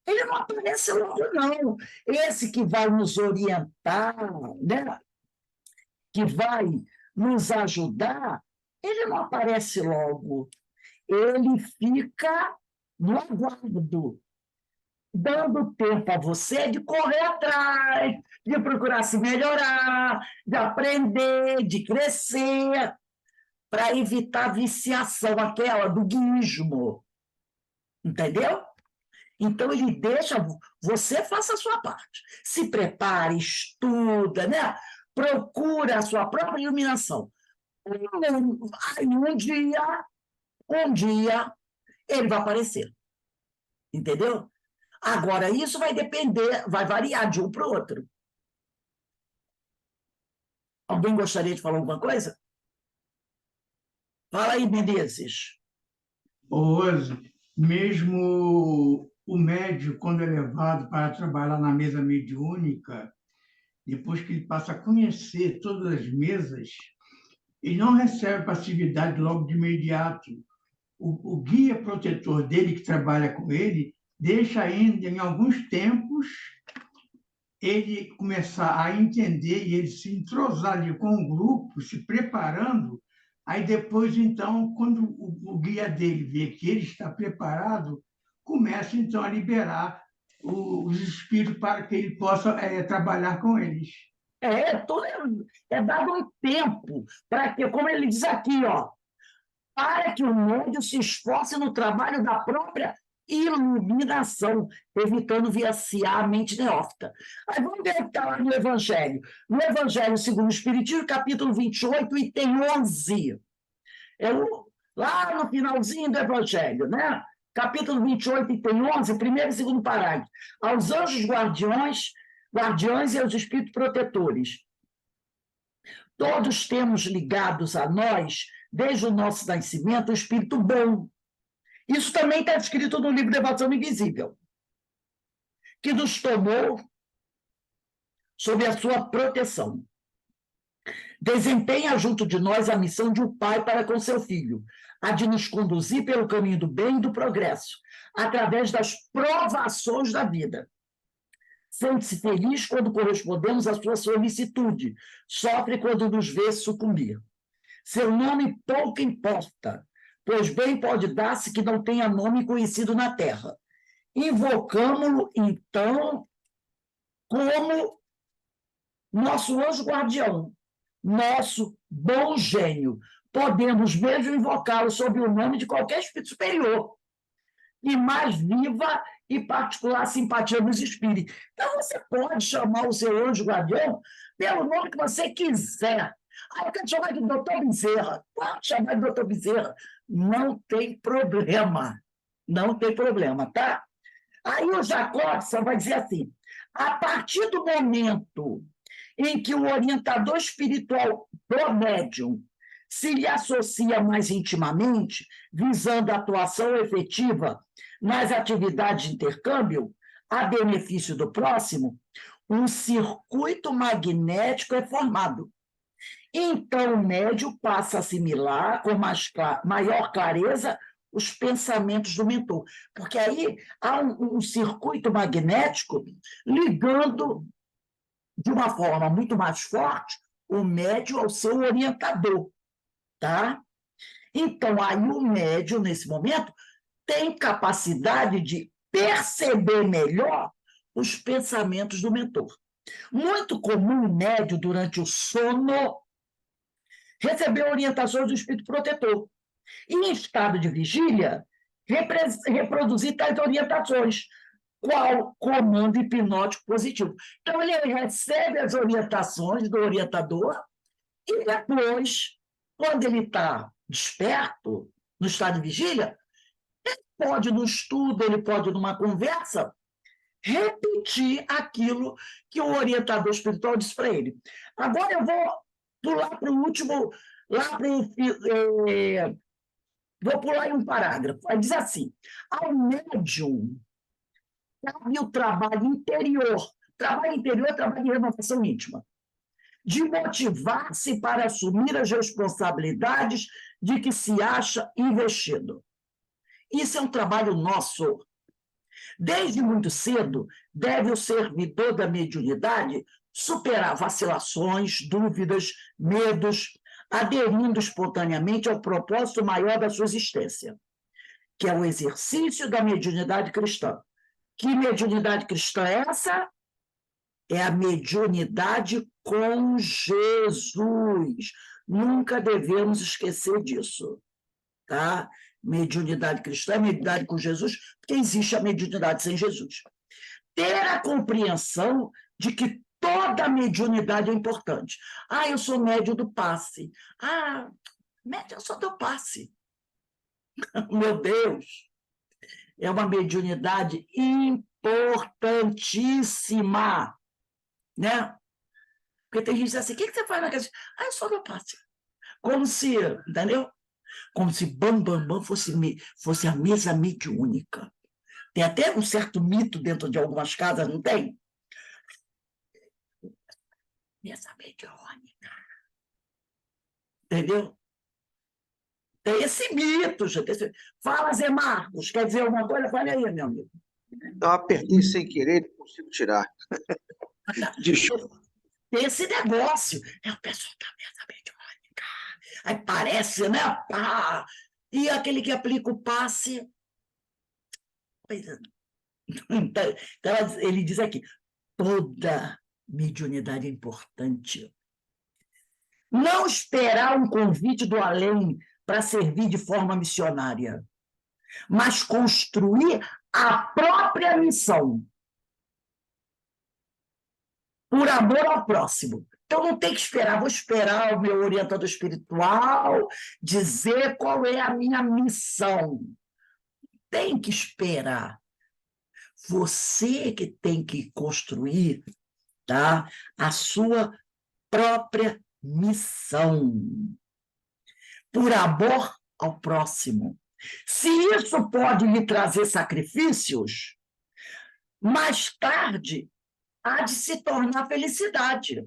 ele não aparece logo, não. Esse que vai nos orientar, né? Que vai nos ajudar, ele não aparece logo. Ele fica no aguardo, dando tempo a você de correr atrás, de procurar se melhorar, de aprender, de crescer, para evitar a viciação, aquela do guismo. Entendeu? Então, ele deixa, você faça a sua parte. Se prepare, estuda, né? Procura a sua própria iluminação. Um dia, ele vai aparecer. Entendeu? Agora, isso vai depender, vai variar de um para o outro. Alguém gostaria de falar alguma coisa? Fala aí, Menezes. Rose, mesmo o médium, quando é levado para trabalhar na mesa mediúnica, depois que ele passa a conhecer todas as mesas, ele não recebe passividade logo de imediato. O guia protetor dele, que trabalha com ele, deixa ainda, em alguns tempos, ele começar a entender e ele se entrosar ali com o grupo, se preparando. Aí depois, então, quando o guia dele vê que ele está preparado, começa, então, a liberar os espíritos para que ele possa trabalhar com eles. É dado um tempo para que, como ele diz aqui, ó, para que o médium se esforce no trabalho da própria iluminação, evitando viciar a mente neófita. Aí vamos ver o que está lá no Evangelho. No Evangelho segundo o Espiritismo, capítulo 28, item 11. Lá no finalzinho do Evangelho, né? Capítulo 28, item 11, primeiro e segundo parágrafo. Aos anjos guardiões e aos espíritos protetores. Todos temos ligados a nós, desde o nosso nascimento, o espírito bom. Isso também está escrito no livro Devoção Invisível, que nos tomou sob a sua proteção. Desempenha junto de nós a missão de um pai para com seu filho, a de nos conduzir pelo caminho do bem e do progresso, através das provações da vida. Sente-se feliz quando correspondemos à sua solicitude, sofre quando nos vê sucumbir. Seu nome pouco importa, pois bem pode dar-se que não tenha nome conhecido na terra. Invocamo-lo, então, como nosso anjo guardião, nosso bom gênio. Podemos mesmo invocá-lo sob o nome de qualquer espírito superior, e mais viva e particular simpatia nos espíritos. Então, você pode chamar o seu anjo guardião pelo nome que você quiser. Eu quero chamar de doutor Bezerra. Pode chamar de doutor Bezerra. Não tem problema. Não tem problema, tá? Aí o Jacobson vai dizer assim, a partir do momento em que o orientador espiritual do médium se lhe associa mais intimamente, visando a atuação efetiva nas atividades de intercâmbio, a benefício do próximo, um circuito magnético é formado. Então, o médium passa a assimilar com maior clareza os pensamentos do mentor. Porque aí há um circuito magnético ligando de uma forma muito mais forte o médium ao seu orientador. Tá? Então, aí o médium, nesse momento, tem capacidade de perceber melhor os pensamentos do mentor. Muito comum o médium, durante o sono, receber orientações do espírito protetor. E, em estado de vigília, reproduzir tais orientações, qual comando hipnótico positivo. Então, ele recebe as orientações do orientador e depois, quando ele está desperto, no estado de vigília, ele pode, no estudo, ele pode, numa conversa, repetir aquilo que o orientador espiritual disse para ele. Agora eu vou pular para o último, vou pular em um parágrafo. Aí diz assim, ao médium cabe o trabalho interior. Trabalho interior é trabalho de renovação íntima. De motivar-se para assumir as responsabilidades de que se acha investido. Isso é um trabalho nosso. Desde muito cedo, deve o servidor da mediunidade superar vacilações, dúvidas, medos, aderindo espontaneamente ao propósito maior da sua existência, que é o exercício da mediunidade cristã. Que mediunidade cristã é essa? É a mediunidade com Jesus. Nunca devemos esquecer disso. Tá? Mediunidade cristã é mediunidade com Jesus, porque existe a mediunidade sem Jesus. Ter a compreensão de que toda mediunidade é importante. Eu sou médium do passe. Médium, eu sou do passe. Meu Deus! é uma mediunidade importantíssima, né? Porque tem gente que diz assim, o que você faz na casa? Ah, eu sou homeopática. Como se, entendeu? Como se Bam fosse a mesa mediúnica. Tem até um certo mito dentro de algumas casas, não tem? Mesa mediúnica. Entendeu? Tem esse mito, gente. Fala, Zé Marcos, quer dizer alguma coisa? Fala aí, meu amigo. Eu apertei sem querer e não consigo tirar. Desculpa. Tem esse negócio. É o pessoal da mesa mediúnica. Aí parece, né? Pá. E aquele que aplica o passe. Então, ele diz aqui: toda mediunidade é importante. Não esperar um convite do além para servir de forma missionária, mas construir a própria missão por amor ao próximo. Então, não tem que esperar, vou esperar o meu orientador espiritual dizer qual é a minha missão. Tem que esperar. Você que tem que construir, tá, a sua própria missão, por amor ao próximo. Se isso pode lhe trazer sacrifícios, mais tarde há de se tornar felicidade.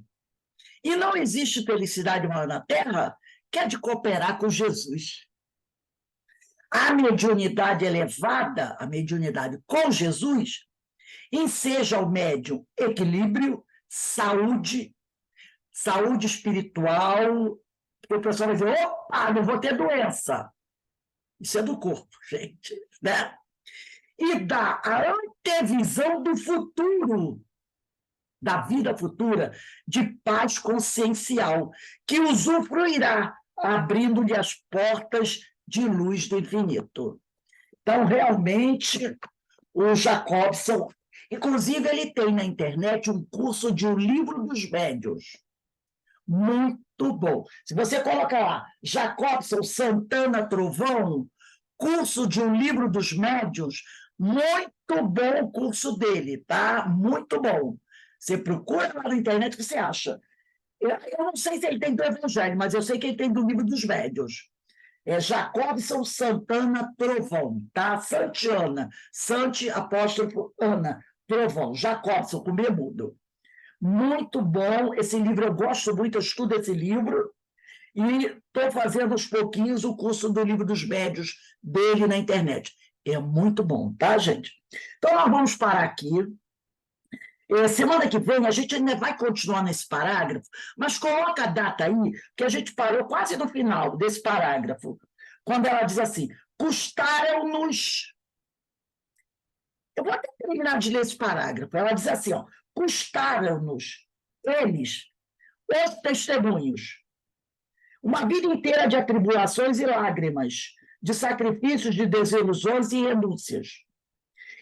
E não existe felicidade maior na Terra que a de cooperar com Jesus. A mediunidade elevada, a mediunidade com Jesus, enseja ao médium equilíbrio, saúde espiritual, porque o pessoal vai dizer, opa, não vou ter doença. Isso é do corpo, gente, né? E dá a antevisão do futuro, da vida futura, de paz consciencial, que usufruirá, abrindo-lhe as portas de luz do infinito. Então, realmente, o Jacobson, inclusive, ele tem na internet um curso de O Livro dos Médiuns. Muito bom. Se você colocar lá, Jacobson Santana Trovão, curso de O Livro dos Médiuns, muito bom o curso dele, tá? Muito bom. Você procura lá na internet o que você acha. Eu não sei se ele tem do Evangelho, mas eu sei que ele tem do Livro dos Médiuns. É Jacobson Santana Trovão, tá? Santiana, Santi apóstrofo Ana, Trovão, Jacobson, com B mudo. Muito bom, esse livro eu gosto muito, eu estudo esse livro, e estou fazendo aos pouquinhos o curso do Livro dos Médiuns dele na internet. É muito bom, tá, gente? Então, nós vamos parar aqui. Semana que vem a gente ainda vai continuar nesse parágrafo, mas coloca a data aí, que a gente parou quase no final desse parágrafo, quando ela diz assim, custaram-nos... Eu vou até terminar de ler esse parágrafo. Ela diz assim, ó, custaram-nos, eles, os testemunhos, uma vida inteira de atribulações e lágrimas, de sacrifícios, de desilusões e renúncias.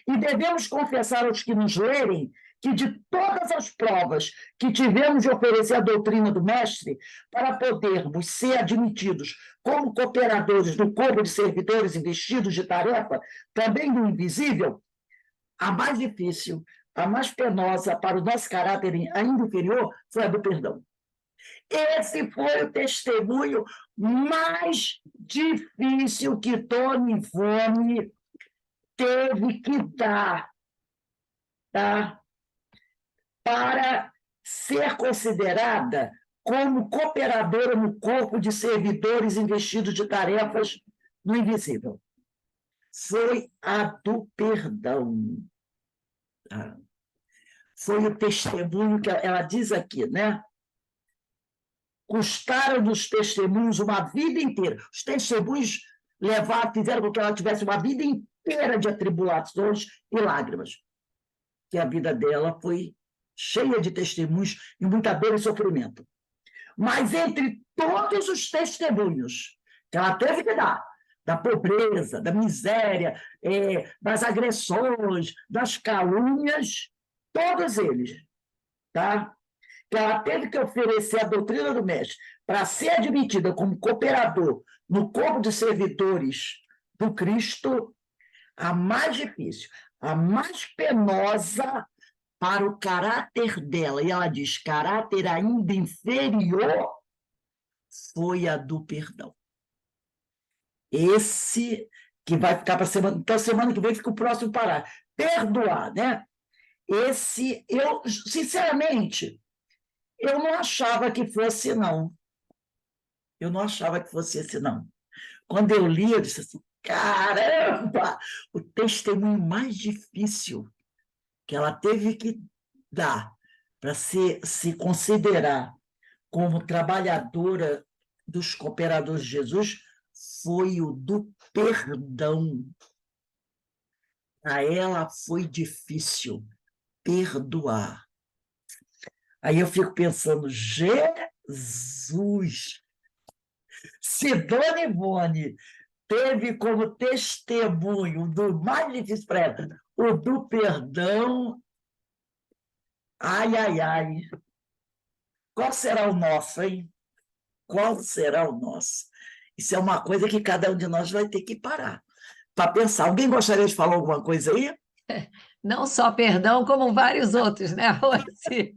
E devemos confessar aos que nos lerem que de todas as provas que tivemos de oferecer a doutrina do Mestre para podermos ser admitidos como cooperadores do corpo de servidores investidos de tarefa, também do invisível, a mais difícil, a mais penosa para o nosso caráter ainda inferior foi a do perdão. Esse foi o testemunho mais difícil que Dona Ivone teve que dar, tá? Para ser considerada como cooperadora no corpo de servidores investidos de tarefas no invisível. Foi a do perdão. Tá? Foi o testemunho que ela diz aqui, né? Custaram dos testemunhos uma vida inteira. Os testemunhos fizeram com que ela tivesse uma vida inteira de atribulações e lágrimas. Que a vida dela foi cheia de testemunhos e muita dor e sofrimento. Mas entre todos os testemunhos que ela teve que dar, da pobreza, da miséria, das agressões, das calúnias, todos eles, tá? Que ela teve que oferecer a doutrina do Mestre para ser admitida como cooperador no corpo de servidores do Cristo, a mais difícil, a mais penosa para o caráter dela, e ela diz, caráter ainda inferior, foi a do perdão. Esse que vai ficar para a semana. Então, semana que vem fica o próximo parágrafo. Perdoar, né? Esse, eu, sinceramente, eu não achava que fosse, não. Eu não achava que fosse esse, não. Quando eu li, eu disse assim, caramba, o testemunho mais difícil que ela teve que dar para se considerar como trabalhadora dos cooperadores de Jesus foi o do perdão. Para ela foi difícil perdoar. Aí eu fico pensando, Jesus, se Dona Ivone teve como testemunho do mais difícil para ela, o do perdão, ai, ai, ai. Qual será o nosso, hein? Qual será o nosso? Isso é uma coisa que cada um de nós vai ter que parar para pensar. Alguém gostaria de falar alguma coisa aí? Não só perdão, como vários outros, né, Rossi?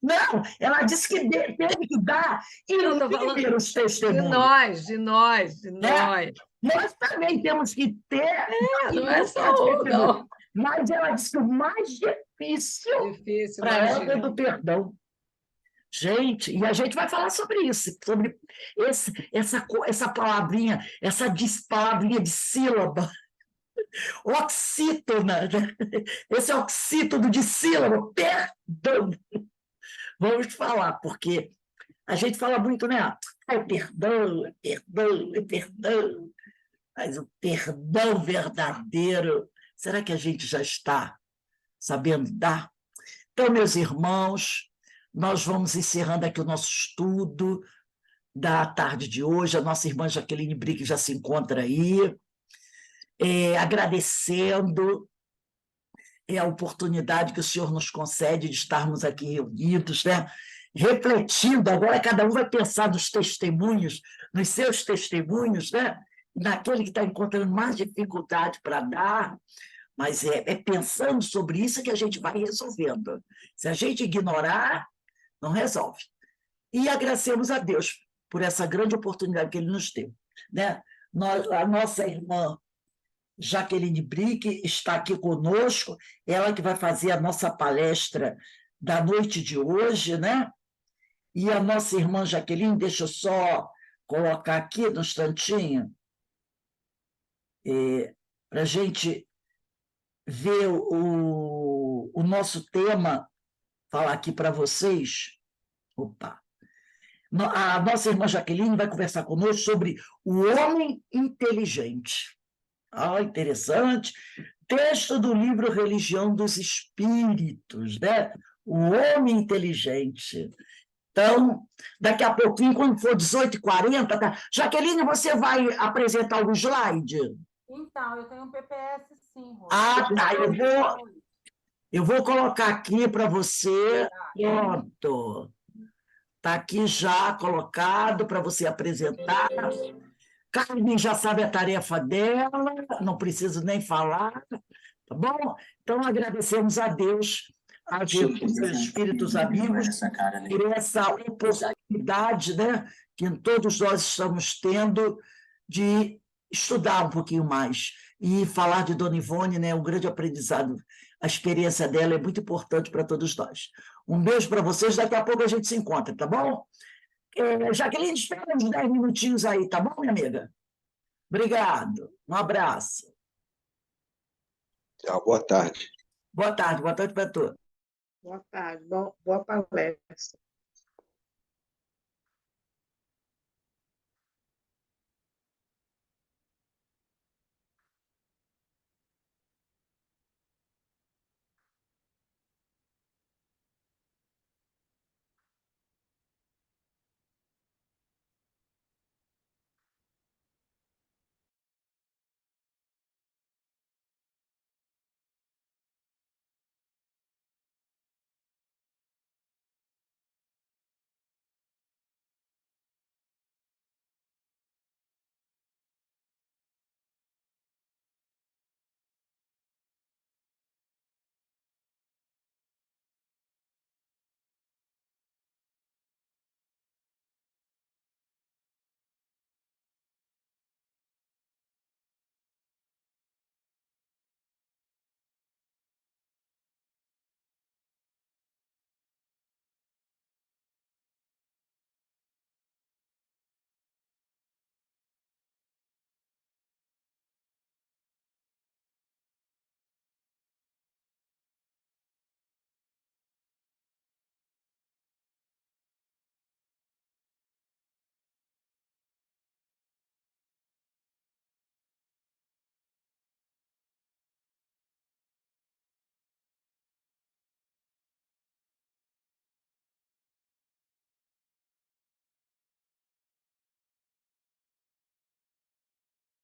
Não, ela disse que teve que dar Eu tô falando inúmeros de testemunhos. de Né? nós. Nós também temos que ter Não é só um, testemunhos. não. Mas ela disse que o mais difícil Difícil, para ela é imagina. do perdão. Gente, e a gente vai falar sobre isso, sobre essa palavrinha, palavrinha de sílaba, oxítona, né? Esse oxítono de sílaba, perdão. Vamos falar, porque a gente fala muito, né? É perdão, é perdão, é perdão. Mas o perdão verdadeiro, será que a gente já está sabendo dar? Então, meus irmãos, nós vamos encerrando aqui o nosso estudo da tarde de hoje. A nossa irmã Jaqueline Brick já se encontra aí, agradecendo a oportunidade que o Senhor nos concede de estarmos aqui reunidos, né? Refletindo. Agora cada um vai pensar nos testemunhos, nos seus testemunhos, né? Naquele que está encontrando mais dificuldade para dar, mas é pensando sobre isso que a gente vai resolvendo. Se a gente ignorar, não resolve. E agradecemos a Deus por essa grande oportunidade que Ele nos deu. Né? A nossa irmã Jaqueline Brick está aqui conosco, ela que vai fazer a nossa palestra da noite de hoje, né? E a nossa irmã Jaqueline, deixa eu só colocar aqui no instantinho, para a gente ver o nosso tema, falar aqui para vocês. Opa! A nossa irmã Jaqueline vai conversar conosco sobre o homem inteligente. Ah, interessante. Texto do livro Religião dos Espíritos, né? O homem inteligente. Então, daqui a pouquinho, quando for 18h40, tá? Jaqueline, você vai apresentar o slide? Então, eu tenho um PPS sim, Rô. Ah, tá. Eu vou colocar aqui para você. Pronto. Está aqui já colocado para você apresentar. Carmen já sabe a tarefa dela, não preciso nem falar, tá bom? Então, agradecemos a Deus, a Jesus, aos Espíritos amigos, por essa oportunidade, né, que todos nós estamos tendo de estudar um pouquinho mais e falar de Dona Ivone, né, um grande aprendizado. A experiência dela é muito importante para todos nós. Um beijo para vocês, daqui a pouco a gente se encontra, tá bom? Jaqueline, espera uns 10 minutinhos aí, tá bom, minha amiga? Obrigado. Um abraço. Tchau, boa tarde. Boa tarde para todos. Boa tarde, boa palestra.